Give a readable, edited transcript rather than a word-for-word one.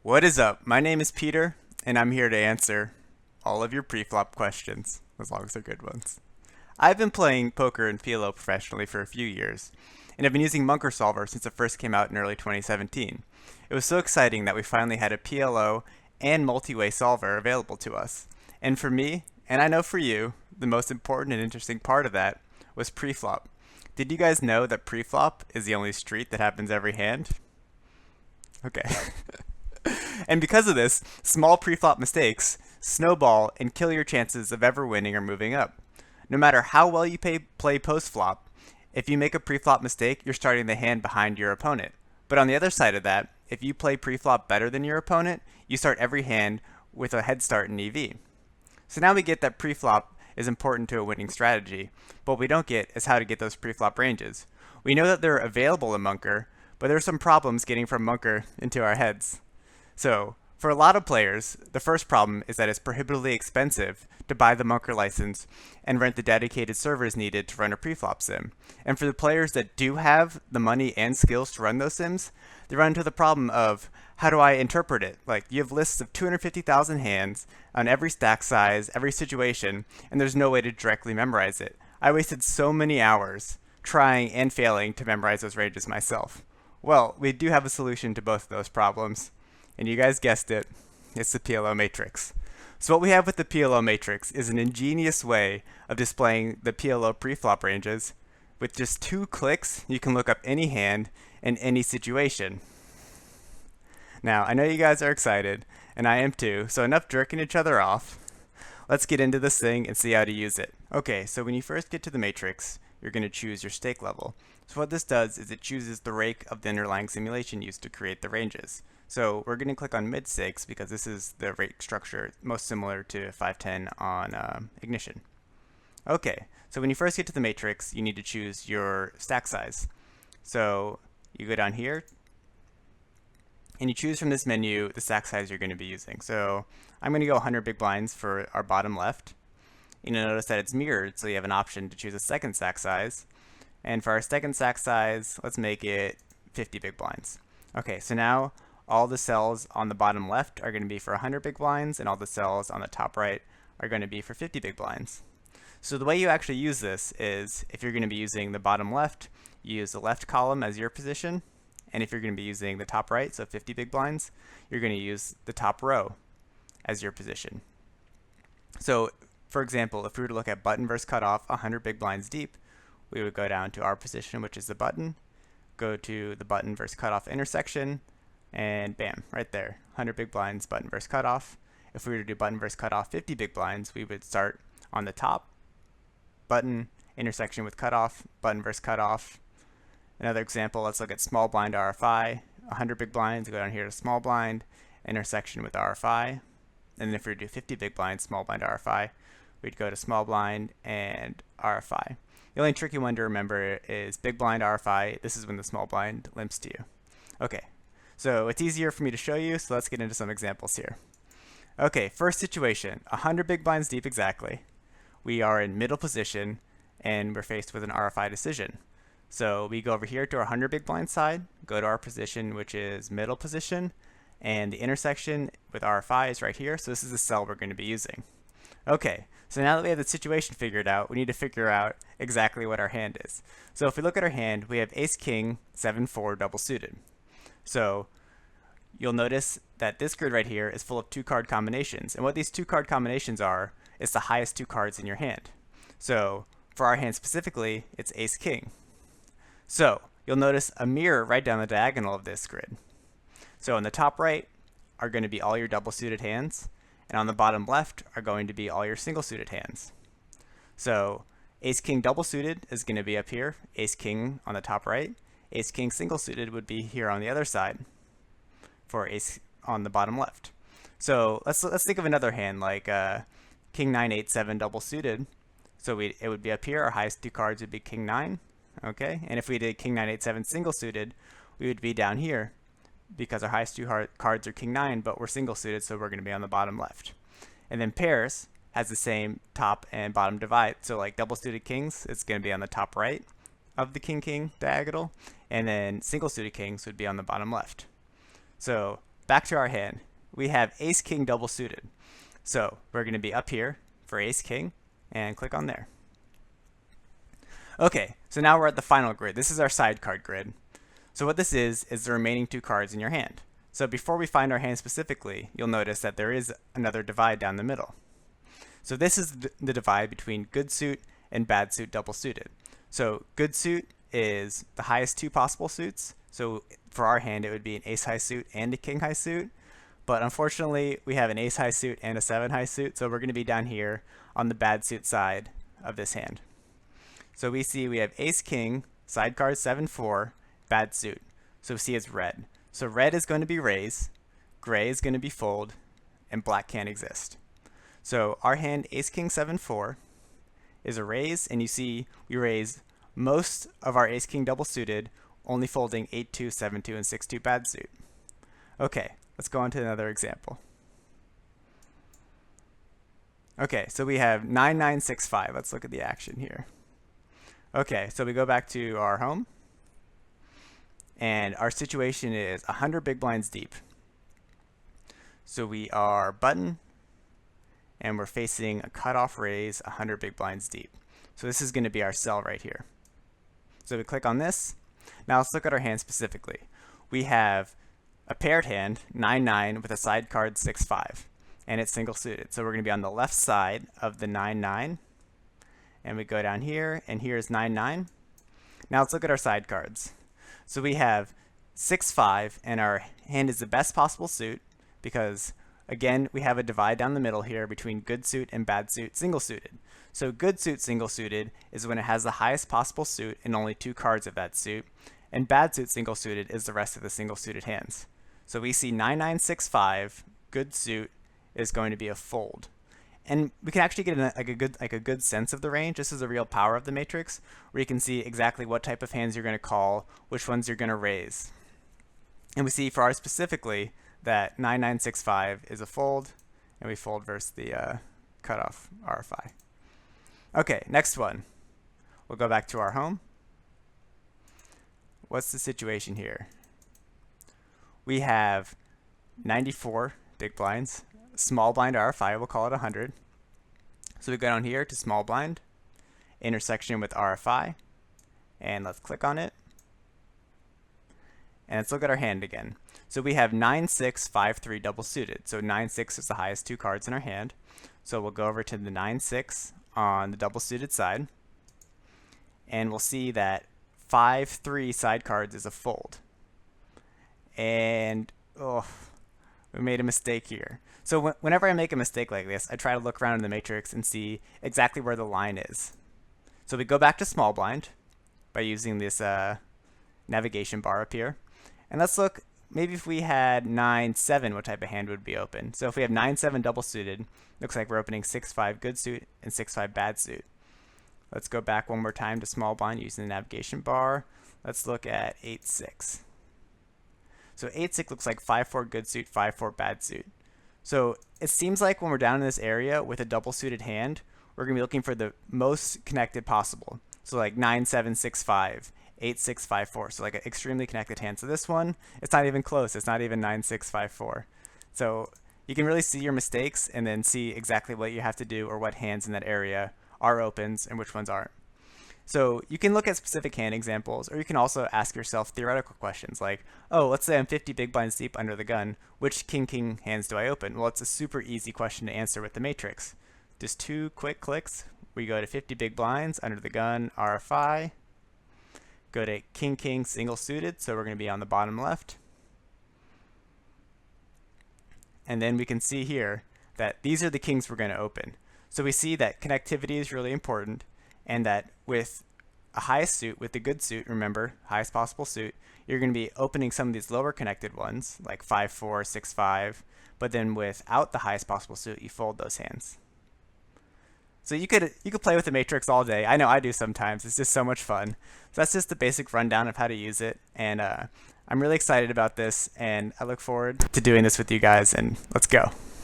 What is up? My name is Peter, and I'm here to answer all of your pre-flop questions, as long as they're good ones. I've been playing poker and PLO professionally for a few years, and I've been using Munker Solver since it first came out in early 2017. It was so exciting that we finally had a PLO and multi-way solver available to us. And for me, and I know for you, the most important and interesting part of that was pre-flop. Did you guys know that pre-flop is the only street that happens every hand? Okay. And because of this, small pre-flop mistakes snowball and kill your chances of ever winning or moving up. No matter how well you play post-flop, if you make a pre-flop mistake, you're starting the hand behind your opponent. But on the other side of that, if you play pre-flop better than your opponent, you start every hand with a head start in EV. So now we get that pre-flop is important to a winning strategy, but what we don't get is how to get those pre-flop ranges. We know that they're available in Munker, but there are some problems getting from Munker into our heads. So, for a lot of players, the first problem is that it's prohibitively expensive to buy the Munker license and rent the dedicated servers needed to run a preflop sim. And for the players that do have the money and skills to run those sims, they run into the problem of, how do I interpret it? Like, you have lists of 250,000 hands on every stack size, every situation, and there's no way to directly memorize it. I wasted so many hours trying and failing to memorize those ranges myself. Well, we do have a solution to both of those problems. And you guys guessed it, it's the PLO Matrix. So what we have with the PLO Matrix is an ingenious way of displaying the PLO preflop ranges. With just 2 clicks, you can look up any hand in any situation. Now, I know you guys are excited, and I am too, so enough jerking each other off. Let's get into this thing and see how to use it. Okay, so when you first get to the Matrix, you're going to choose your stake level. So what this does is it chooses the rake of the underlying simulation used to create the ranges. So we're going to click on mid stakes because this is the rake structure most similar to 510 on Ignition. Okay, so when you first get to the matrix, you need to choose your stack size. So you go down here and you choose from this menu the stack size you're going to be using. So I'm going to go 100 big blinds for our bottom left. You'll notice that it's mirrored, so you have an option to choose a second stack size. And for our second stack size, let's make it 50 big blinds. Okay, so now all the cells on the bottom left are going to be for 100 big blinds, and all the cells on the top right are going to be for 50 big blinds. So the way you actually use this is, if you're going to be using the bottom left, you use the left column as your position, and if you're going to be using the top right, so 50 big blinds, you're going to use the top row as your position. So, for example, if we were to look at button versus cutoff 100 big blinds deep, we would go down to our position, which is the button, go to the button versus cutoff intersection, and bam, right there, 100 big blinds, button versus cutoff. If we were to do button versus cutoff 50 big blinds, we would start on the top, button, intersection with cutoff, button versus cutoff. Another example, let's look at small blind RFI, 100 big blinds, go down here to small blind, intersection with RFI. And then if we were to do 50 big blinds, small blind RFI, we'd go to small blind and RFI. The only tricky one to remember is big blind RFI. This is when the small blind limps to you. Okay. So it's easier for me to show you, so let's get into some examples here. Okay, first situation, 100 big blinds deep exactly. We are in middle position, and we're faced with an RFI decision. So we go over here to our 100 big blind side, go to our position, which is middle position, and the intersection with RFI is right here, so this is the cell we're going to be using. Okay, so now that we have the situation figured out, we need to figure out exactly what our hand is. So if we look at our hand, we have ace-king, 7-4 double suited. So you'll notice that this grid right here is full of 2-card combinations. And what these 2-card combinations are is the highest 2 cards in your hand. So for our hand specifically, it's ace-king. So you'll notice a mirror right down the diagonal of this grid. So on the top right are going to be all your double suited hands, and on the bottom left are going to be all your single suited hands. So ace-king double suited is going to be up here, ace-king on the top right, ace-king single suited would be here on the other side for ace on the bottom left. So let's think of another hand like king 9 8 7 double suited. So it would be up here. Our highest 2 cards would be king 9. Okay, and if we did king 9 8 7 single suited, we would be down here because our highest 2 cards are king 9, but we're single suited, so we're going to be on the bottom left. And then pairs has the same top and bottom divide. So like double suited kings, it's going to be on the top right of the king-king diagonal, and then single suited kings would be on the bottom left. So back to our hand. We have ace king double suited. So we're going to be up here for ace king and click on there. Okay, so now we're at the final grid. This is our side card grid. So what this is the remaining 2 cards in your hand. So before we find our hand specifically, you'll notice that there is another divide down the middle. So this is the divide between good suit and bad suit double suited. So good suit is the highest 2 possible suits. So for our hand, it would be an ace high suit and a king high suit. But unfortunately, we have an ace high suit and a 7 high suit. So we're going to be down here on the bad suit side of this hand. So we see we have ace king, side card 7-4, bad suit. So we see it's red. So red is going to be raise, gray is going to be fold, and black can't exist. So our hand ace king 7-4 is a raise, and you see we raise most of our ace king double suited, only folding 8-2, 7-2, and 6-2 bad suit. Okay, let's go on to another example. Okay, so we have 9-9-6-5. Let's look at the action here. Okay, so we go back to our home, and our situation is 100 big blinds deep. So we are button, and we're facing a cutoff raise 100 big blinds deep. So this is going to be our sell right here. So we click on this. Now let's look at our hand specifically. We have a paired hand, 9-9, with a side card 6-5, and it's single suited. So we're going to be on the left side of the 9-9. And we go down here, and here's 9-9. Now let's look at our side cards. So we have 6-5, and our hand is the best possible suit because, again, we have a divide down the middle here between good suit and bad suit single suited. So good suit single suited is when it has the highest possible suit and only 2 cards of that suit, and bad suit single suited is the rest of the single suited hands. So we see 9-9-6-5, good suit is going to be a fold. And we can actually get a good sense of the range. This is the real power of the matrix, where you can see exactly what type of hands you're going to call, which ones you're going to raise. And we see for ours specifically that 9-9-6-5 is a fold, and we fold versus the cutoff RFI. Okay, next one. We'll go back to our home. What's the situation here? We have 94 big blinds. Small blind RFI, we'll call it 100. So we go down here to small blind, intersection with RFI, and let's click on it. And let's look at our hand again. So we have 9-6-5-3 double suited. So 9-6 is the highest 2 cards in our hand. So we'll go over to the 9-6 on the double suited side, and we'll see that 5-3 side cards is a fold. And we made a mistake here. So whenever I make a mistake like this, I try to look around in the matrix and see exactly where the line is. So we go back to small blind by using this navigation bar up here. And let's look, maybe if we had 9-7, what type of hand would be open? So if we have 9-7 double suited, looks like we're opening 6-5 good suit and 6-5 bad suit. Let's go back one more time to small blind using the navigation bar. Let's look at 8-6. So 8-6 looks like 5-4 good suit, 5-4 bad suit. So it seems like when we're down in this area with a double suited hand, we're going to be looking for the most connected possible. So like 9-7-6-5, 8-6-5-4. So like an extremely connected hand. So this one, it's not even close. It's not even 9-6-5-4. So you can really see your mistakes and then see exactly what you have to do or what hands in that area are opens and which ones aren't. So you can look at specific hand examples, or you can also ask yourself theoretical questions like, oh, let's say I'm 50 big blinds deep under the gun. Which king-king hands do I open? Well, it's a super easy question to answer with the matrix. Just 2 quick clicks. We go to 50 big blinds under the gun, RFI. Go to king-king single suited, so we're going to be on the bottom left. And then we can see here that these are the kings we're going to open. So we see that connectivity is really important, and that with a highest suit, with the good suit, remember, highest possible suit, you're going to be opening some of these lower connected ones, like 5-4, 6-5, but then without the highest possible suit, you fold those hands. So you could play with the matrix all day. I know I do sometimes. It's just so much fun. So that's just the basic rundown of how to use it, and I'm really excited about this, and I look forward to doing this with you guys, and let's go.